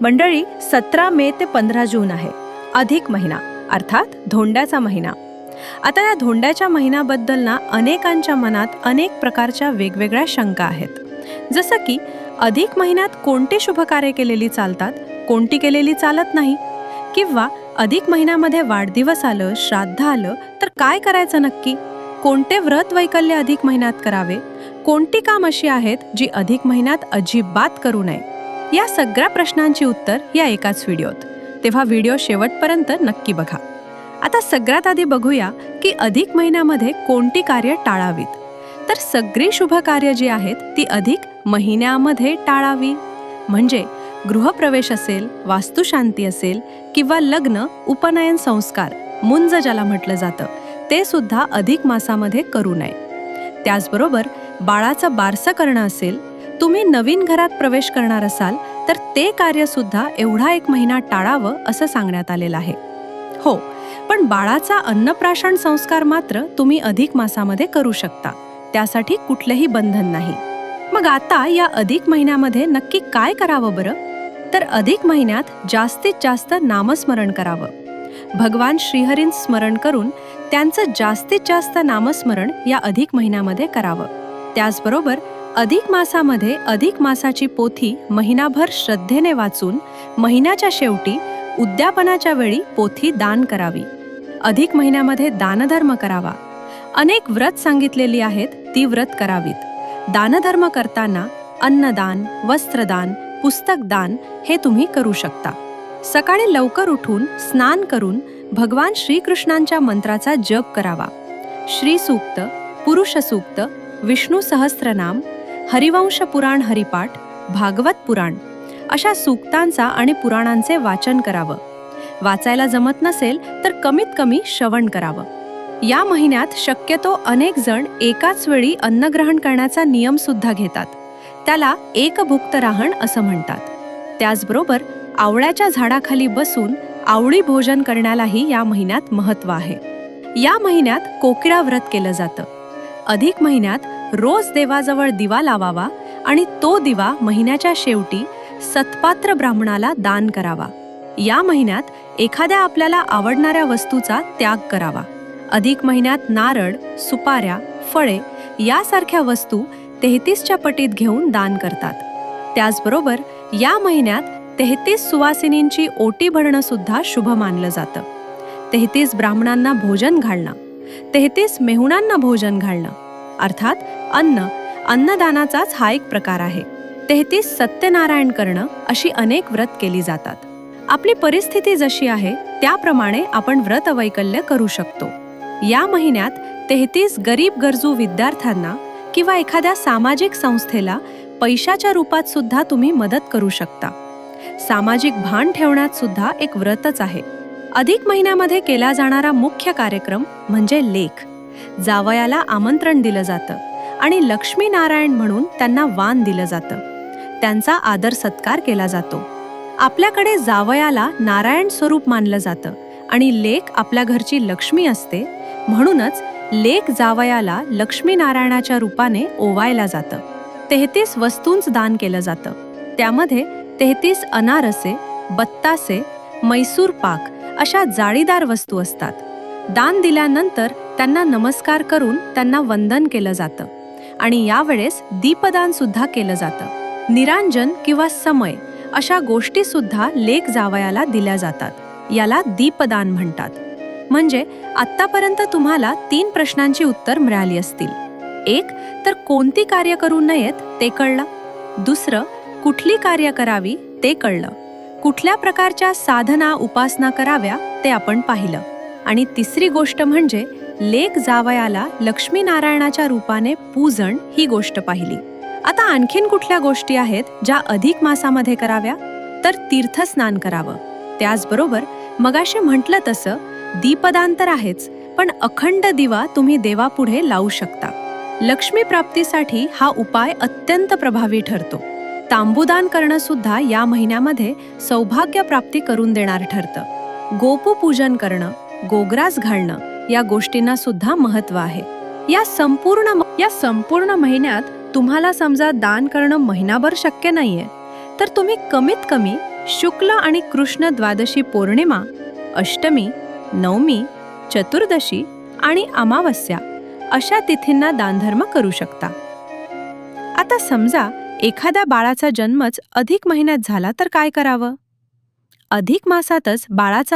मंडळी, 17 मे ते 15 जून आहे. अधिक महिना अर्थात धोंड्याचा महिना. आता या धोंड्याच्या महिन्याबद्दल ना अनेकांच्या मनात अनेक प्रकारच्या वेगवेगळ्या शंका आहेत. जसं की अधिक महिन्यात कोणती शुभ कार्य केलेली चालतात, कोणती केलेली चालत नाही, किंवा अधिक महिन्यामध्ये वाढदिवस आलं, श्राद्ध आलं तर काय करायचं नक्की, कोणते व्रत वैकल्य अधिक महिन्यात करावे, कोणती काम अशी आहेत जी अधिक महिन्यात अजिबात करू नये, या सगळ्या प्रश्नांची उत्तर या एकाच व्हिडिओत. तेव्हा व्हिडिओ शेवटपर्यंत नक्की बघा. आता सगळ्यात आधी बघूया की अधिक महिन्यामध्ये कोणती कार्य टाळावीत. तर सगळी शुभ कार्य जी आहेत ती अधिक महिन्यामध्ये टाळावी. म्हणजे गृहप्रवेश असेल, वास्तुशांती असेल किंवा लग्न, उपनयन संस्कार, मुंज ज्याला म्हटलं जातं, ते सुद्धा अधिक मासामध्ये करू नये. त्याचबरोबर बाळाचं बारसं करणं असेल, तुम्ही नवीन घरात प्रवेश करणार असाल तर ते कार्य सुद्धा एवढा 1 महिना टाळावं असं सांगण्यात आलेलं आहे. हो, पण बाळाचा अन्नप्राशन संस्कार मात्र तुम्ही अधिक मासामध्ये करू शकता. त्यासाठी कुठलेही बंधन नाही. मग आता या अधिक महिन्यामध्ये नक्की काय करावं बरं? तर अधिक महिन्यात जास्तीत जास्त नामस्मरण करावं. भगवान श्रीहरींचं स्मरण करून त्यांचं जास्तीत जास्त नामस्मरण या अधिक महिन्यामध्ये करावं. त्याचबरोबर अधिक मासामध्ये अधिक मासाची पोथी महिनाभर श्रद्धेने वाचून महिन्याच्या शेवटी उद्यापनाच्या वेळी पोथी दान करावी. अधिक महिन्यामध्ये दानधर्म करावा. अनेक व्रत सांगितलेली आहेत, ती व्रत करावीत. दानधर्म करताना अन्नदान, वस्त्रदान, पुस्तकदान हे तुम्ही करू शकता. सकाळी लवकर उठून स्नान करून भगवान श्रीकृष्णांच्या मंत्राचा जप करावा. श्रीसूक्त, पुरुष सूक्त, विष्णू सहस्त्रनाम, हरिवंश पुराण हरिपाठ, भागवत पुराण अशा सूक्तांचा आणि पुराणांचे वाचन करावं. वाचायला जमत नसेल तर कमीत कमी श्रवण करावं. या महिन्यात शक्यतो अनेक जण एकाच वेळी अन्नग्रहण करण्याचा नियम सुद्धा घेतात. त्याला एकभुक्तराहण असं म्हणतात. त्याचबरोबर आवळ्याच्या झाडाखाली बसून आवळी भोजन करण्यालाही या महिन्यात महत्त्व आहे. या महिन्यात कोकिळा व्रत केलं जातं. अधिक महिन्यात रोज देवाजवळ दिवा लावावा आणि तो दिवा महिन्याच्या शेवटी सत्पात्र ब्राह्मणाला दान करावा. या महिन्यात एखाद्या आपल्याला आवडणाऱ्या वस्तूचा त्याग करावा. अधिक महिन्यात नारळ, सुपाऱ्या, फळे यासारख्या वस्तू 33च्या पटीत घेऊन दान करतात. त्याचबरोबर या महिन्यात 33 सुवासिनींची ओटी भरणं सुद्धा शुभ मानलं जातं. 33 ब्राह्मणांना भोजन घालणं, 33 मेहुणांना भोजन घालणं अर्थात अन्नदानाचाच हा एक प्रकार आहे. 33 सत्यनारायण करणं अशी अनेक व्रत केली जातात. आपली परिस्थिती जशी आहे त्याप्रमाणे आपण व्रत वैकल्य करू शकतो. या महिन्यात 33 गरीब गरजू विद्यार्थ्यांना किंवा एखाद्या सामाजिक संस्थेला पैशाच्या रूपात सुद्धा तुम्ही मदत करू शकता. सामाजिक भान ठेवण्यात सुद्धा एक व्रतच आहे. अधिक महिन्यामध्ये केला जाणारा मुख्य कार्यक्रम म्हणजे लेख. जावयाला आमंत्रण दिलं जातं आणि लक्ष्मी नारायण म्हणून त्यांना वाण दिलं जातं. त्यांचा आदर सत्कार केला जातो. आपल्याकडे जावयाला नारायण स्वरूप मानलं जातं आणि लेक आपल्या घरची लक्ष्मी असते. म्हणूनच लेक जावयाला लक्ष्मी नारायणाच्या रूपाने ओवायला जातं. 33 वस्तूंचं दान केलं जातं. त्यामध्ये 33 अनारसे, बत्तासे, मैसूर पाक अशा जाळीदार वस्तू असतात. दान दिल्यानंतर त्यांना नमस्कार करून त्यांना वंदन केलं जातं आणि यावेळेस दीपदान सुद्धा केलं जातं. निरांजन किंवा समय अशा गोष्टी सुद्धा लेक जावयाला दिल्या जातात. याला दीपदान म्हणतात. म्हणजे आत्तापर्यंत तुम्हाला 3 प्रश्नांची उत्तर मिळाली असतील. 1 तर कोणती कार्य करू नयेत ते कळलं. दुसरं, कुठली कार्य करावी ते कळलं. कुठल्या प्रकारच्या साधना उपासना कराव्या ते आपण पाहिलं. आणि तिसरी गोष्ट म्हणजे लेक जावयाला लक्ष्मी नारायणाच्या रूपाने पूजन ही गोष्ट पाहिली. आता आणखीन कुठल्या गोष्टी आहेत ज्या अधिक मासामध्ये कराव्या? तर तीर्थस्नान करावं. त्याचबरोबर मगाशी म्हटलं तसं दीपदान तर आहेच, पण अखंड दिवा तुम्ही देवापुढे लावू शकता. लक्ष्मी प्राप्तीसाठी हा उपाय अत्यंत प्रभावी ठरतो. तांबूदान करणं सुद्धा या महिन्यामध्ये सौभाग्य प्राप्ती करून देणार ठरतं. गोपू पूजन करणं, गोग्रास घालणं या गोष्टींना सुद्धा महत्त्व आहे. या संपूर्ण महिन्यात तुम्हाला समजा दान करणं महिनाभर शक्य नाहीये तर तुम्ही कमीत कमी शुक्ल आणि कृष्ण द्वादशी पौर्णिमा, अष्टमी, नवमी, चतुर्दशी आणि अमावस्या अशा तिथींना दानधर्म करू शकता. आता समजा एखाद्या बाळाचा जन्मच अधिक महिन्यात झाला तर काय करावं? अधिक मासातच बाळाचा